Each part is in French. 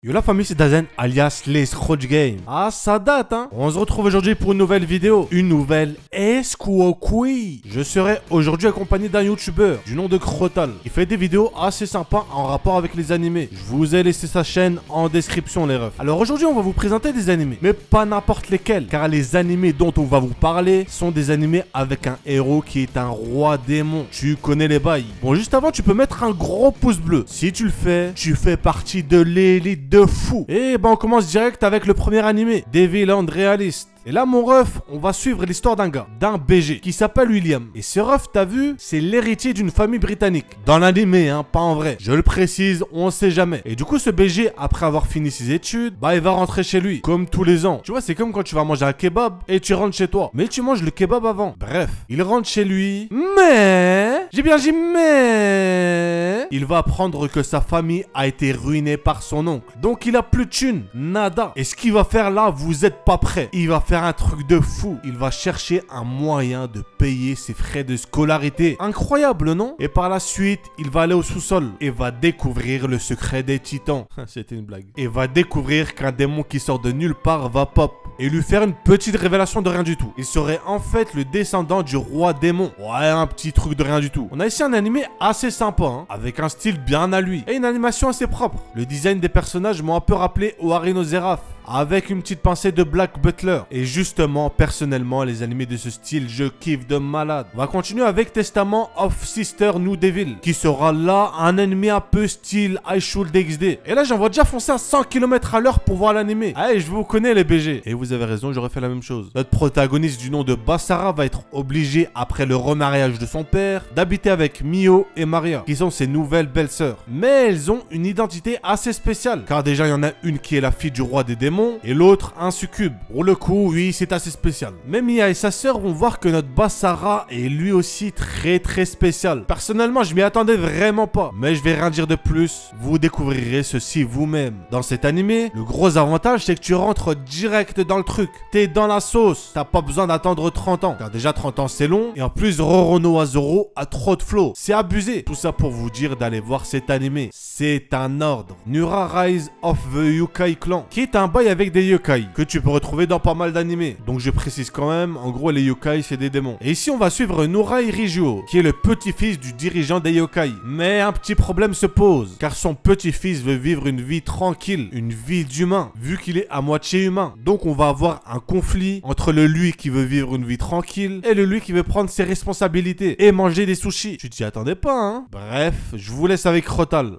Yo la famille, c'est Dazen alias les Scrooge Game. Ah, ça date hein. On se retrouve aujourd'hui pour une nouvelle vidéo. Une nouvelle escroquerie. Je serai aujourd'hui accompagné d'un youtubeur du nom de Crotal. Il fait des vidéos assez sympas en rapport avec les animés. Je vous ai laissé sa chaîne en description les refs. Alors aujourd'hui on va vous présenter des animés. Mais pas n'importe lesquels. Car les animés dont on va vous parler sont des animés avec un héros qui est un roi démon. Tu connais les bails. Bon, juste avant tu peux mettre un gros pouce bleu. Si tu le fais, tu fais partie de l'élite de fou. Et ben on commence direct avec le premier animé, Devil and Realist. Et là mon ref, on va suivre l'histoire d'un gars, d'un BG, qui s'appelle William. Et ce ref, t'as vu, c'est l'héritier d'une famille britannique. Dans l'animé, hein, pas en vrai. Je le précise, on sait jamais. Et du coup ce BG, après avoir fini ses études, bah il va rentrer chez lui, comme tous les ans. Tu vois, c'est comme quand tu vas manger un kebab et tu rentres chez toi. Mais tu manges le kebab avant. Bref, il rentre chez lui, mais... J'ai bien dit mais... Il va apprendre que sa famille a été ruinée par son oncle. Donc il a plus de thunes, nada. Et ce qu'il va faire là, vous êtes pas prêts. Il va faire un truc de fou. Il va chercher un moyen de payer ses frais de scolarité. Incroyable, non? Et par la suite, il va aller au sous-sol et va découvrir le secret des titans. C'était une blague. Et va découvrir qu'un démon qui sort de nulle part va pop. Et lui faire une petite révélation de rien du tout. Il serait en fait le descendant du roi démon. Ouais, un petit truc de rien du tout. On a ici un animé assez sympa, hein, avec un style bien à lui. Et une animation assez propre. Le design des personnages m'ont un peu rappelé Oharine no Seraph, avec une petite pincée de Black Butler. Et justement, personnellement, les animés de ce style, je kiffe de malade. On va continuer avec Testament of Sister New Devil, qui sera là un ennemi un peu style I Should XD. Et là, j'en vois déjà foncer à 100 km à l'heure pour voir l'animé. Allez, je vous connais les BG. Et vous avez raison, j'aurais fait la même chose. Notre protagoniste du nom de Basara va être obligé, après le remariage de son père, d'habiter avec Mio et Maria, qui sont ses nouvelles belles-sœurs. Mais elles ont une identité assez spéciale, car déjà, il y en a une qui est la fille du roi des démons, et l'autre un succube. Pour le coup, oui, c'est assez spécial. Mais Mia et sa sœur vont voir que notre Basara est lui aussi très spécial. Personnellement, je m'y attendais vraiment pas. Mais je vais rien dire de plus. Vous découvrirez ceci vous-même. Dans cet animé, le gros avantage, c'est que tu rentres direct dans le truc. T'es dans la sauce. T'as pas besoin d'attendre 30 ans. Car déjà 30 ans, c'est long. Et en plus, Roronoa Zoro a trop de flow. C'est abusé. Tout ça pour vous dire d'aller voir cet animé. C'est un ordre. Nura Rise of the Yokai Clan, qui est un bail avec des yokai que tu peux retrouver dans pas mal d'animés. Donc je précise quand même, en gros les yokai c'est des démons. Et ici on va suivre Nurai Rijuo, qui est le petit-fils du dirigeant des yokai. Mais un petit problème se pose, car son petit-fils veut vivre une vie tranquille, une vie d'humain, vu qu'il est à moitié humain. Donc on va avoir un conflit entre le lui qui veut vivre une vie tranquille et le lui qui veut prendre ses responsabilités et manger des sushis. Tu t'y attendais pas, hein? Bref, je vous laisse avec Crotal.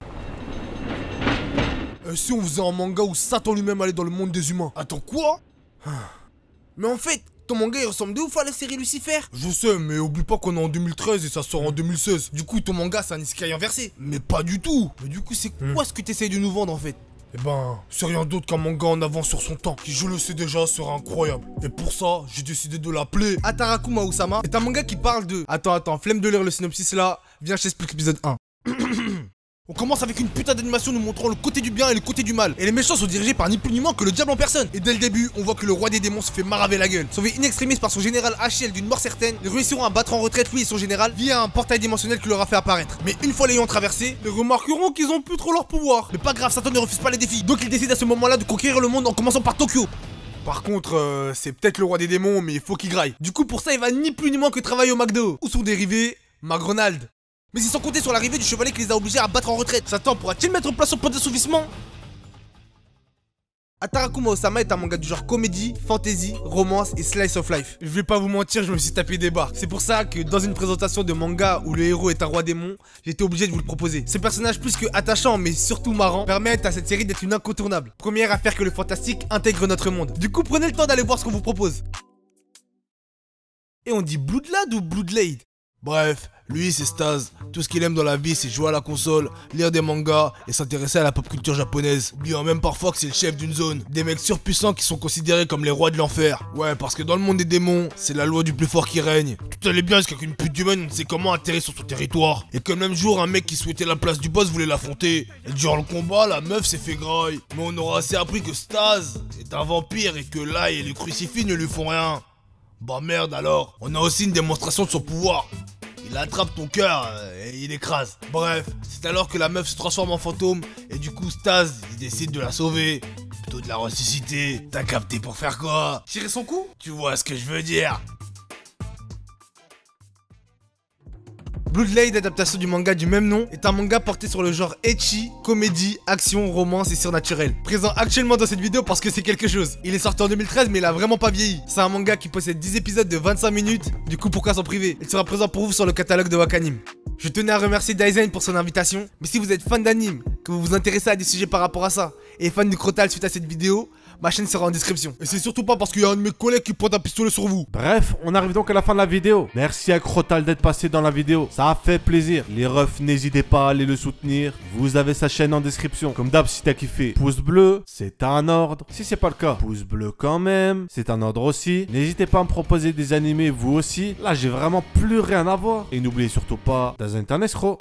Si on faisait un manga où Satan lui-même allait dans le monde des humains. Attends, quoi? Mais en fait, ton manga il ressemble de ouf à la série Lucifer. Je sais, mais oublie pas qu'on est en 2013 et ça sort en 2016. Du coup, ton manga c'est un isekai inversé. Mais pas du tout. Mais du coup, c'est quoi ce que t'essayes de nous vendre en fait? Eh ben, c'est rien d'autre qu'un manga en avance sur son temps, qui je le sais déjà sera incroyable. Et pour ça, j'ai décidé de l'appeler Atarakuma Osama. C'est un manga qui parle de... Attends, flemme de lire le synopsis là. Viens, je t'explique l'épisode 1. On commence avec une putain d'animation nous montrant le côté du bien et le côté du mal. Et les méchants sont dirigés par ni plus ni moins que le diable en personne. Et dès le début, on voit que le roi des démons se fait maraver la gueule. Sauvé in extremis par son général Hachiel d'une mort certaine, ils réussiront à battre en retraite lui et son général via un portail dimensionnel qui leur a fait apparaître. Mais une fois l'ayant traversé, ils remarqueront qu'ils ont plus trop leur pouvoir. Mais pas grave, Satan ne refuse pas les défis. Donc ils décident à ce moment-là de conquérir le monde en commençant par Tokyo. Par contre, c'est peut-être le roi des démons, mais il faut qu'il graille. Du coup, pour ça, il va ni plus ni moins que travailler au McDo. Où sont dérivés McDonald's. Mais ils sont comptés sur l'arrivée du chevalier qui les a obligés à battre en retraite. Satan pourra-t-il mettre en place son point d'assouvissement? Atarakuma Osama est un manga du genre comédie, fantasy, romance et slice of life. Je vais pas vous mentir, je me suis tapé des barres. C'est pour ça que dans une présentation de manga où le héros est un roi démon, j'ai été obligé de vous le proposer. Ce personnage plus que attachant mais surtout marrant permettent à cette série d'être une incontournable. Première à faire que le fantastique intègre notre monde. Du coup, prenez le temps d'aller voir ce qu'on vous propose. Et on dit Bloodlad ou Bloodlade? Bref, lui c'est Staz. Tout ce qu'il aime dans la vie c'est jouer à la console, lire des mangas et s'intéresser à la pop culture japonaise. Oubliant même parfois que c'est le chef d'une zone. Des mecs surpuissants qui sont considérés comme les rois de l'enfer. Ouais, parce que dans le monde des démons, c'est la loi du plus fort qui règne. Tout allait bien jusqu'à qu'une pute humaine ne sait comment atterrir sur son territoire. Et que le même jour, un mec qui souhaitait la place du boss voulait l'affronter. Et durant le combat, la meuf s'est fait graille. Mais on aura assez appris que Staz est un vampire et que l'ail et le crucifix ne lui font rien. Bah merde alors. On a aussi une démonstration de son pouvoir. il attrape ton cœur et il écrase. Bref, c'est alors que la meuf se transforme en fantôme et du coup Staz, il décide de la sauver. Plutôt de la ressusciter. T'as capté pour faire quoi? Tirer son cou? Tu vois ce que je veux dire? Bloodlade, adaptation du manga du même nom, est un manga porté sur le genre ecchi, comédie, action, romance et surnaturel. Présent actuellement dans cette vidéo parce que c'est quelque chose. Il est sorti en 2013 mais il a vraiment pas vieilli. C'est un manga qui possède 10 épisodes de 25 minutes, du coup pourquoi s'en priver? Il sera présent pour vous sur le catalogue de Wakanim. Je tenais à remercier Daizen pour son invitation, mais si vous êtes fan d'anime, que vous vous intéressez à des sujets par rapport à ça, et fan du Crotale suite à cette vidéo, ma chaîne sera en description. Et c'est surtout pas parce qu'il y a un de mes collègues qui pointe un pistolet sur vous. Bref, on arrive donc à la fin de la vidéo. Merci à Crotale d'être passé dans la vidéo. Ça a fait plaisir. Les refs, n'hésitez pas à aller le soutenir. Vous avez sa chaîne en description. Comme d'hab, si t'as kiffé, pouce bleu, c'est un ordre. Si c'est pas le cas, pouce bleu quand même, c'est un ordre aussi. N'hésitez pas à me proposer des animés vous aussi. Là, j'ai vraiment plus rien à voir. Et n'oubliez surtout pas, Dazen Tanesro.